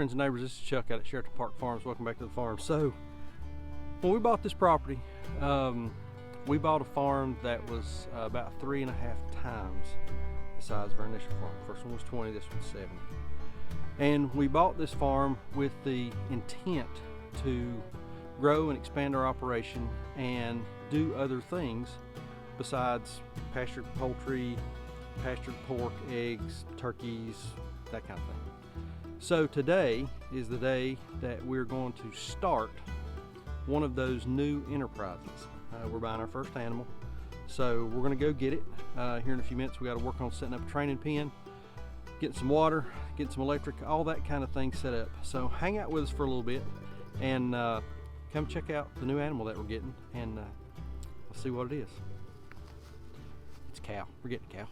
friends and neighbors. This is Chuck out at Sheraton Park Farms. Welcome back to the farm. So, when we bought this property, we bought a farm that was about 3.5 times the size of our initial farm. First one was 20, this one's 70. And we bought this farm with the intent to grow and expand our operation and do other things besides pastured poultry, pastured pork, eggs, turkeys, that kind of thing. So today is the day that we're going to start one of those new enterprises. We're buying our first animal, so we're going to go get it here in a few minutes. We got to work on setting up a training pen, getting some water, getting some electric, all that kind of thing set up. So hang out with us for a little bit and come check out the new animal that we're getting, and let's see what it is. It's a cow. We're getting a cow.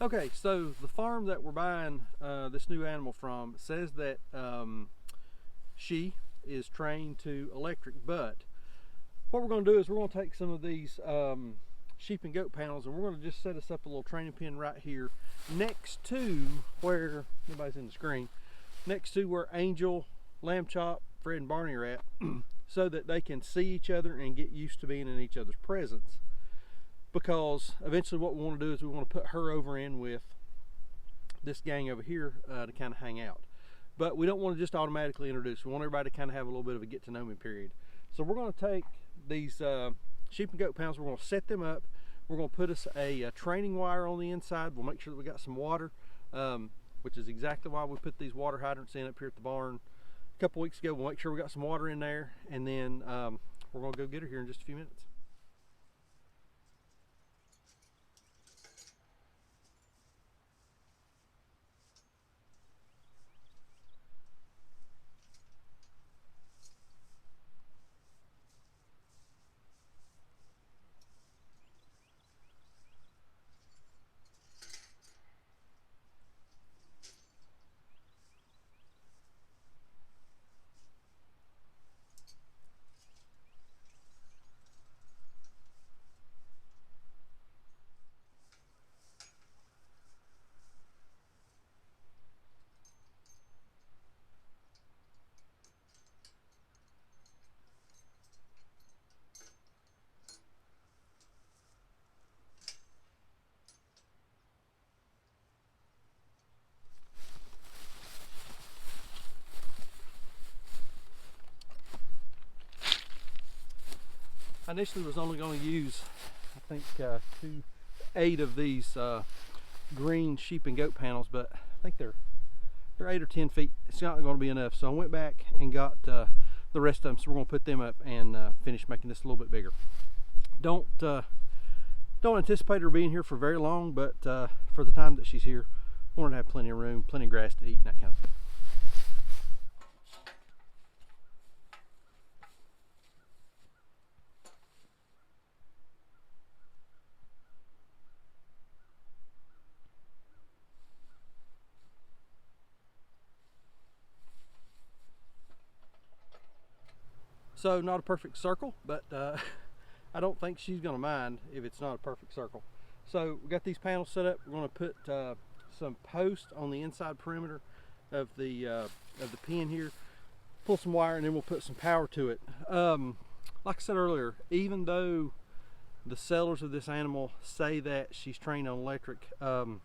Okay, so the farm that we're buying this new animal from says that she is trained to electric, but what we're going to do is we're going to take some of these sheep and goat panels, and we're going to just set us up a little training pen right here next to where, nobody's in the screen, next to where Angel, Lamb Chop, Fred and Barney are at, so that they can see each other and get used to being in each other's presence. Because eventually what we want to do is we want to put her over in with this gang over here to kind of hang out. But we don't want to just automatically introduce. We want everybody to kind of have a little bit of a get to know me period. So we're going to take these sheep and goat pounds, we're going to set them up. We're going to put us a training wire on the inside. We'll make sure that we got some water, which is exactly why we put these water hydrants in up here at the barn a couple weeks ago. We'll make sure we got some water in there, and then we're going to go get her here in just a few minutes. I initially was only going to use, I think, 8 of these green sheep and goat panels, but I think they're 8 or 10 feet. It's not going to be enough, so I went back and got the rest of them. So we're going to put them up and finish making this a little bit bigger. Don't anticipate her being here for very long, but for the time that she's here, I want her to have plenty of room, plenty of grass to eat, and that kind of thing. So not a perfect circle, but I don't think she's going to mind if it's not a perfect circle. So we got these panels set up. We're going to put some posts on the inside perimeter of the pen here. pull some wire, and then we'll put some power to it. Like I said earlier, even though the sellers of this animal say that she's trained on electric, the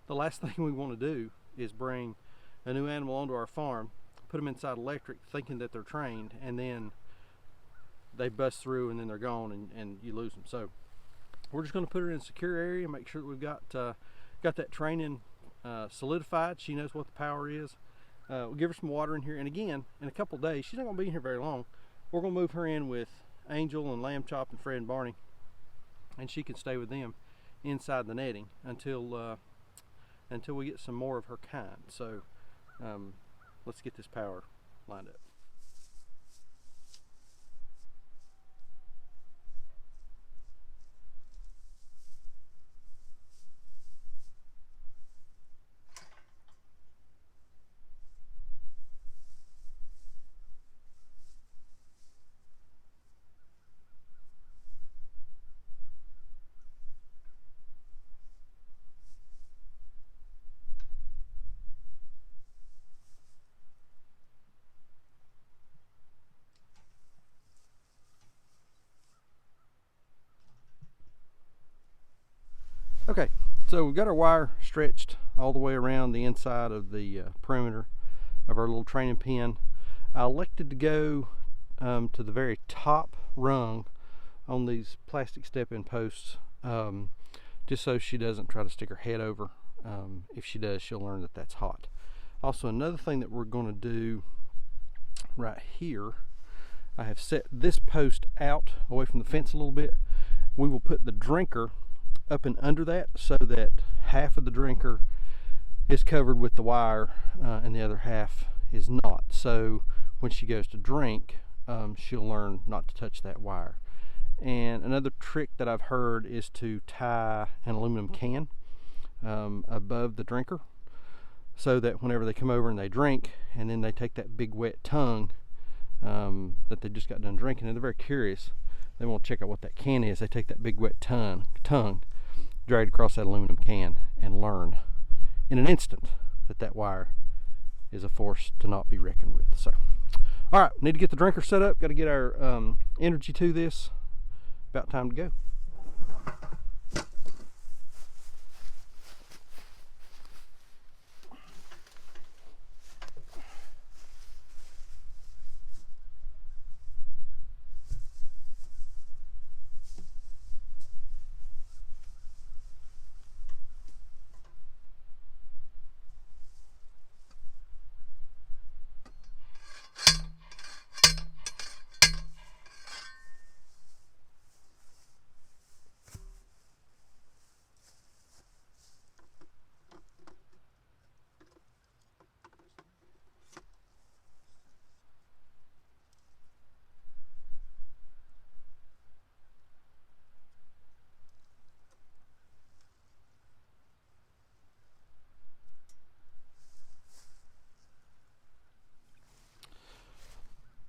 last thing we want to do is bring a new animal onto our farm, put them inside electric thinking that they're trained, and then they bust through and then they're gone, and you lose them. So we're just going to put her in a secure area, make sure that we've got that training solidified. She knows what the power is. We'll give her some water in here, and again, in a couple of days, she's not going to be in here very long. We're going to move her in with Angel and Lamb Chop and Fred and Barney, and she can stay with them inside the netting until we get some more of her kind. So let's get this power lined up. Okay, so we've got our wire stretched all the way around the inside of the perimeter of our little training pen. I elected to go to the very top rung on these plastic step-in posts, just so she doesn't try to stick her head over. If she does, she'll learn that that's hot. Also, another thing that we're going to do right here, I have set this post out away from the fence a little bit. We will put the drinker up and under that, so that half of the drinker is covered with the wire and the other half is not. So when she goes to drink, she'll learn not to touch that wire. And another trick that I've heard is to tie an aluminum can above the drinker, so that whenever they come over and they drink, and then they take that big wet tongue that they just got done drinking, and they're very curious, they want to check out what that can is, they take that big wet tongue drag it across that aluminum can, and learn in an instant that that wire is a force to not be reckoned with. So, all right, need to get the drinker set up, got to get our energy to this. About time to go.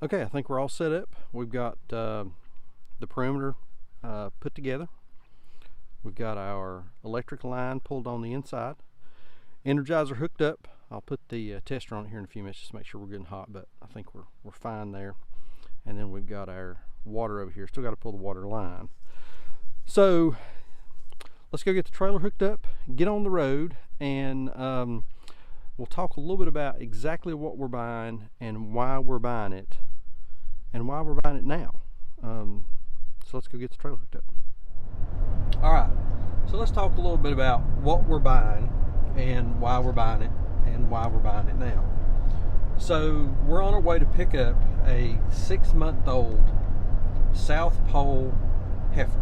Okay, I think we're all set up. We've got the perimeter put together. We've got our electric line pulled on the inside. Energizer hooked up. I'll put the tester on it here in a few minutes just to make sure we're good and hot, but I think we're fine there. And then we've got our water over here. Still got to pull the water line. So let's go get the trailer hooked up, get on the road, and we'll talk a little bit about exactly what we're buying and why we're buying it, and why we're buying it now. So let's go get the trailer hooked up. All right, so let's talk a little bit about what we're buying and why we're buying it and why we're buying it now. So we're on our way to pick up a 6-month-old South Pole heifer.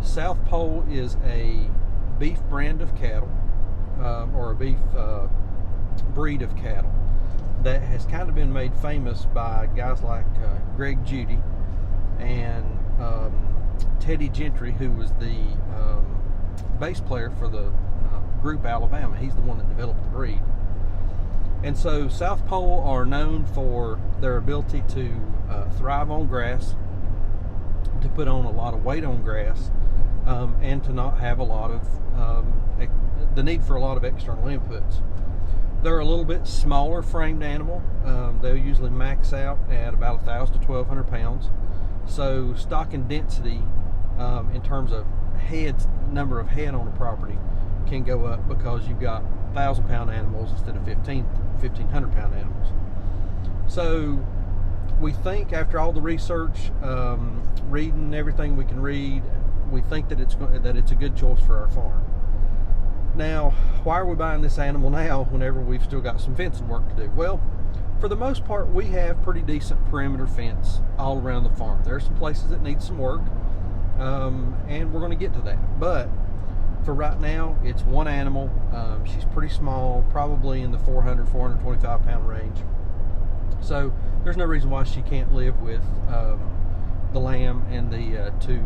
South Pole is a beef brand of cattle, or a beef breed of cattle that has kind of been made famous by guys like Greg Judy and Teddy Gentry, who was the bass player for the group Alabama. He's the one that developed the breed. And so South Pole are known for their ability to thrive on grass, to put on a lot of weight on grass, and to not have a lot of the need for a lot of external inputs. They're a little bit smaller framed animal. They'll usually max out at about 1,000 to 1,200 pounds. So stocking density in terms of heads, number of head on a property can go up because you've got 1,000-pound animals instead of 1,500-pound animals. So we think, after all the research, reading everything we can read, we think that it's a good choice for our farm. Now, why are we buying this animal now whenever we've still got some fencing work to do? Well, for the most part, we have pretty decent perimeter fence all around the farm. There are some places that need some work, and we're going to get to that. But for right now, it's one animal. She's pretty small, probably in the 400, 425 pound range. So there's no reason why she can't live with the lamb and the two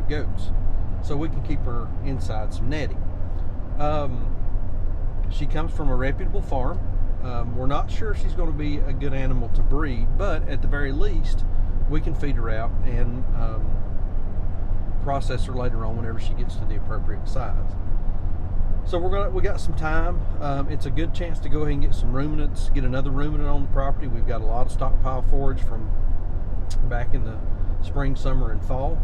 goats. So we can keep her inside some netting. She comes from a reputable farm. We're not sure if she's going to be a good animal to breed, but at the very least, we can feed her out and process her later on whenever she gets to the appropriate size. So we got some time. It's a good chance to go ahead and get some ruminants, get another ruminant on the property. We've got a lot of stockpile forage from back in the spring, summer, and fall.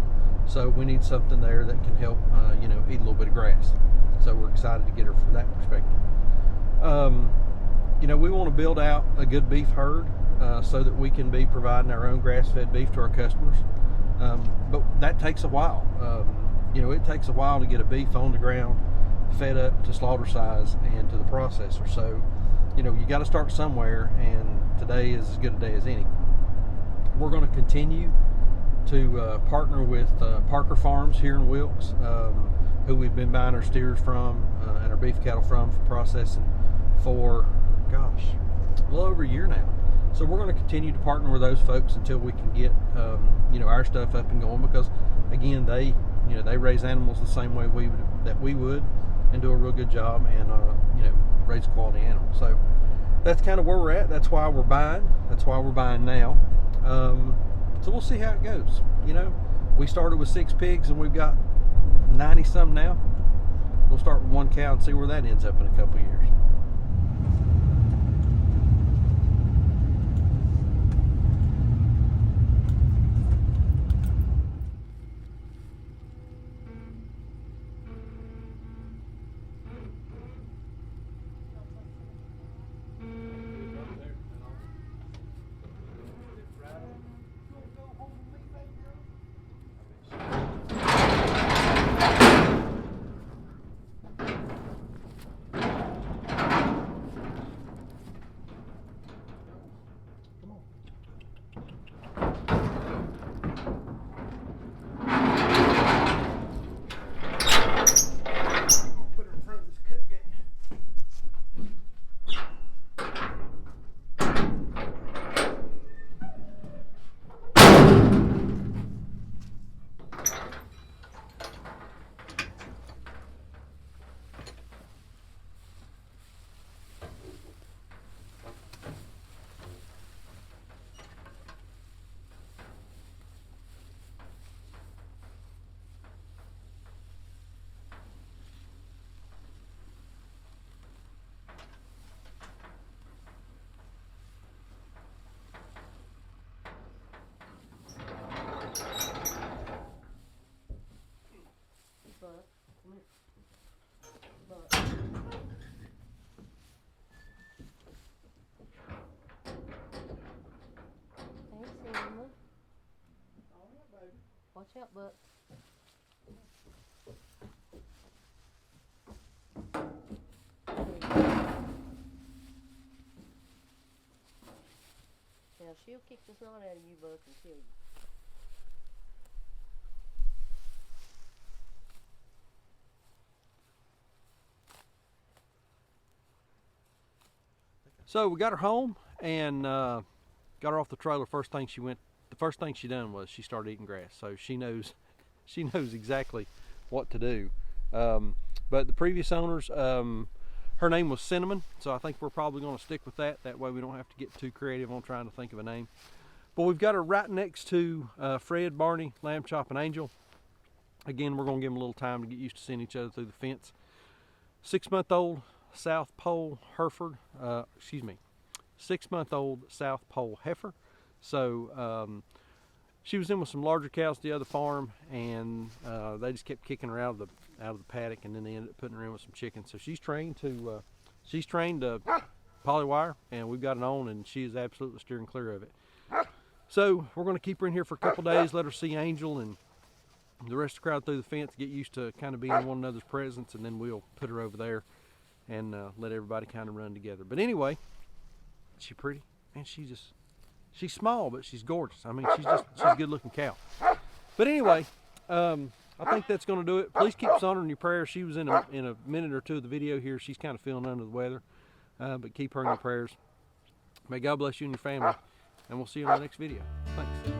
So we need something there that can help, eat a little bit of grass. So we're excited to get her from that perspective. We want to build out a good beef herd so that we can be providing our own grass-fed beef to our customers. But that takes a while. It takes a while to get a beef on the ground, fed up to slaughter size and to the processor. So, you got to start somewhere, and today is as good a day as any. We're going to continue to partner with Parker Farms here in Wilkes, who we've been buying our steers from and our beef cattle from for processing for, a little over a year now. So we're going to continue to partner with those folks until we can get, our stuff up and going, because again, they raise animals the same way we would, and do a real good job, and raise quality animals. So that's kind of where we're at. That's why we're buying. That's why we're buying now. So we'll see how it goes. We started with 6 pigs, and we've got 90 some now. We'll start with 1 cow and see where that ends up in a couple of years. Watch out, Buck. Now she'll kick the snot out of you, Buck, and kill you. So we got her home and got her off the trailer. The first thing she done was she started eating grass. So she knows exactly what to do. But the previous owners, her name was Cinnamon, so I think we're probably going to stick with that. That way we don't have to get too creative on trying to think of a name. But we've got her right next to Fred, Barney, Lamb Chop, and Angel. Again, we're going to give them a little time to get used to seeing each other through the fence. 6-month-old South Pole Hereford, 6-month-old South Pole heifer. So she was in with some larger cows at the other farm, and they just kept kicking her out of the paddock, and then they ended up putting her in with some chickens. So she's trained to polywire, and we've got it on, and she is absolutely steering clear of it. So we're going to keep her in here for a couple days, let her see Angel and the rest of the crowd through the fence, get used to kind of being in one another's presence, and then we'll put her over there and let everybody kind of run together. But anyway, she's pretty, and she's small, but she's gorgeous. I mean, she's a good looking cow. But anyway, I think that's going to do it. Please keep Sandra in your prayers. She was in a minute or two of the video here. She's kind of feeling under the weather, but keep her in your prayers. May God bless you and your family, and we'll see you in the next video. Thanks.